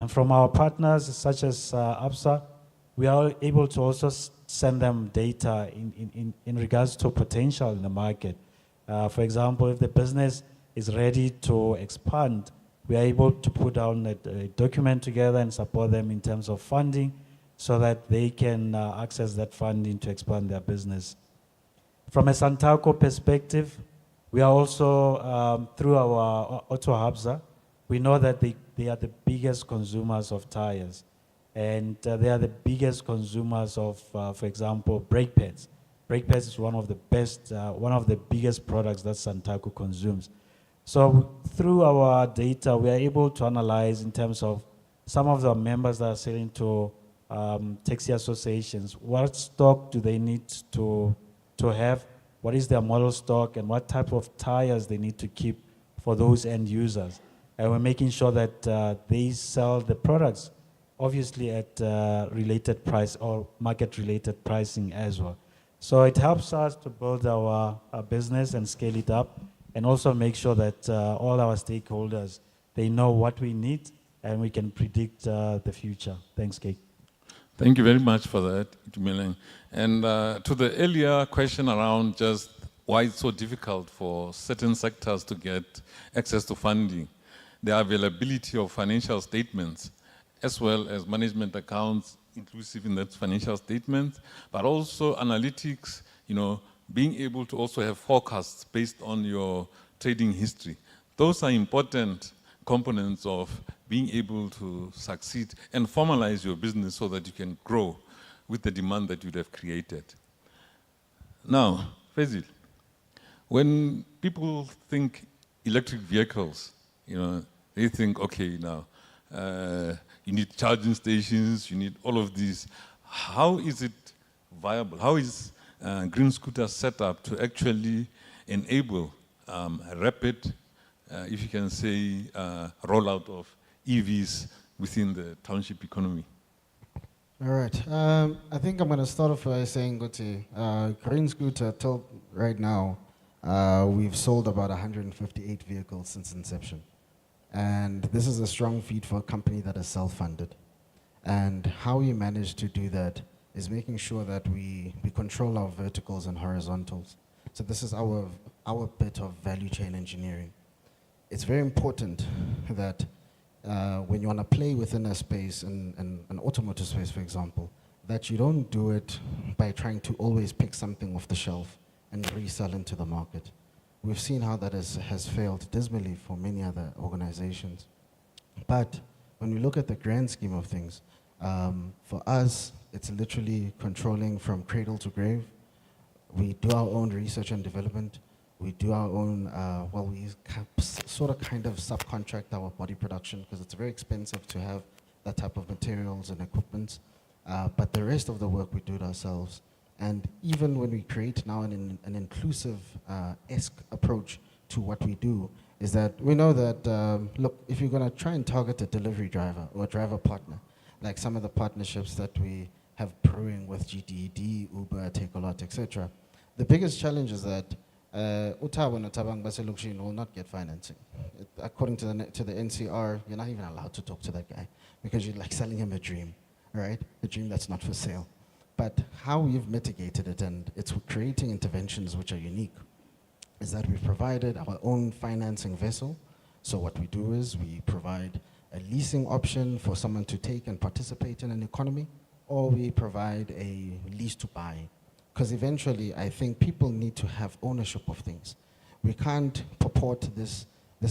And from our partners, such as ABSA, we are able to also send them data in regards to potential in the market. For example, if the business is ready to expand, we are able to put down a document together and support them in terms of funding so that they can access that funding to expand their business. From a Santaco perspective, we are also, through our Auto Hubs, we know that they are the biggest consumers of tires. And they are the biggest consumers of, for example, brake pads. Brake pads is one of the best, one of the biggest products that Santaco consumes. So through our data, we are able to analyze in terms of some of the members that are selling to taxi associations, what stock do they need to have, what is their model stock, and what type of tires they need to keep for those end users. And we're making sure that they sell the products, obviously at related price or market-related pricing as well. So it helps us to build our business and scale it up, and also make sure that all our stakeholders, they know what we need and we can predict the future. Thanks, Kate. Thank you very much for that, Mpumalanga. And to the earlier question around just why it's so difficult for certain sectors to get access to funding, the availability of financial statements, as well as management accounts, inclusive in that financial statement, but also analytics, being able to also have forecasts based on your trading history. Those are important components of being able to succeed and formalize your business so that you can grow with the demand that you'd have created. Now, Fezil, when people think electric vehicles, they think, okay, now, you need charging stations, you need all of these. How is it viable? How is Green Scooter set up to actually enable rapid, if you can say, rollout of EVs within the township economy? All right. I think I'm going to start off by saying, Green Scooter, till right now, we've sold about 158 vehicles since inception. And this is a strong feat for a company that is self-funded. And how we manage to do that is making sure that we control our verticals and horizontals. So this is our bit of value chain engineering. It's very important that when you want to play within a space, an automotive space, for example, that you don't do it by trying to always pick something off the shelf and resell into the market. We've seen how that has failed dismally for many other organizations. But when we look at the grand scheme of things, for us, it's literally controlling from cradle to grave. We do our own research and development. We do our own, we sort of kind of subcontract our body production because it's very expensive to have that type of materials and equipment. But the rest of the work, we do it ourselves. And even when we create now an inclusive-esque approach to what we do, is that we know that, look, if you're going to try and target a delivery driver or a driver partner, like some of the partnerships that we have brewing with GDD, Uber, Takealot, etc., the biggest challenge is that Utawa Natabang Baselukshin will not get financing. According to the NCR, you're not even allowed to talk to that guy because you're like selling him a dream, right? A dream that's not for sale. But how we've mitigated it, and it's creating interventions which are unique, is that we've provided our own financing vessel. So what we do is we provide a leasing option for someone to take and participate in an economy, or we provide a lease to buy. Because eventually, I think people need to have ownership of things. We can't purport this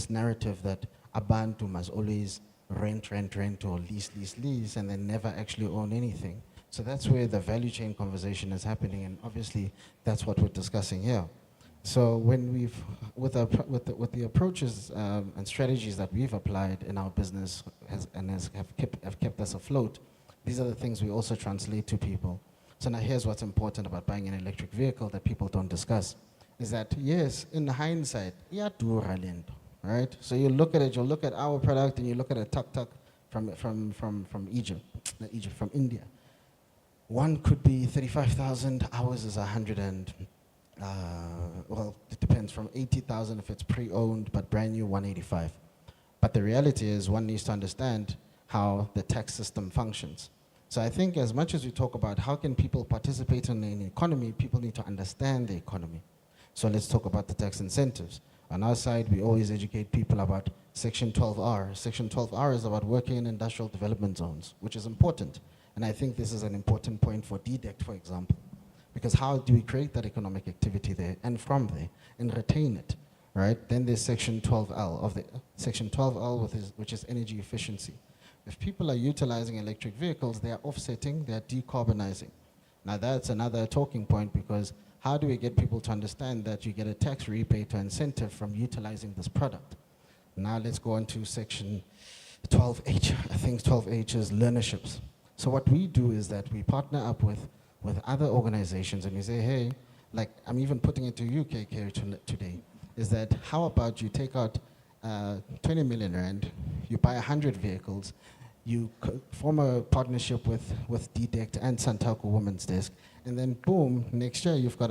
narrative that Abantu must always rent, or lease, and then never actually own anything. So that's where the value chain conversation is happening, and obviously that's what we're discussing here. So when with the approaches and strategies that we've applied in our business have kept us afloat, these are the things we also translate to people. So now here's what's important about buying an electric vehicle that people don't discuss, is that yes, in hindsight, right? So you look at it, you look at our product, and you look at a tuk-tuk from Egypt, not Egypt, from India. One could be 35,000, ours is 100 and, it depends, from 80,000 if it's pre-owned, but brand new 185. But the reality is one needs to understand how the tax system functions. So I think as much as we talk about how can people participate in an economy, people need to understand the economy. So let's talk about the tax incentives. On our side, we always educate people about Section 12R. Section 12R is about working in industrial development zones, which is important. And I think this is an important point for DDECT, for example. Because how do we create that economic activity there and from there and retain it, right? Then there's Section 12L Section 12L, which is energy efficiency. If people are utilizing electric vehicles, they are offsetting, they are decarbonizing. Now that's another talking point, because how do we get people to understand that you get a tax rebate or incentive from utilizing this product? Now let's go on to Section 12H. I think 12H is learnerships. So what we do is that we partner up with other organizations, and we say, hey, like I'm even putting it to you, KK, today, is that how about you take out 20 million rand, you buy 100 vehicles, you form a partnership with DDECT and Santaco Women's Desk, and then boom, next year you've got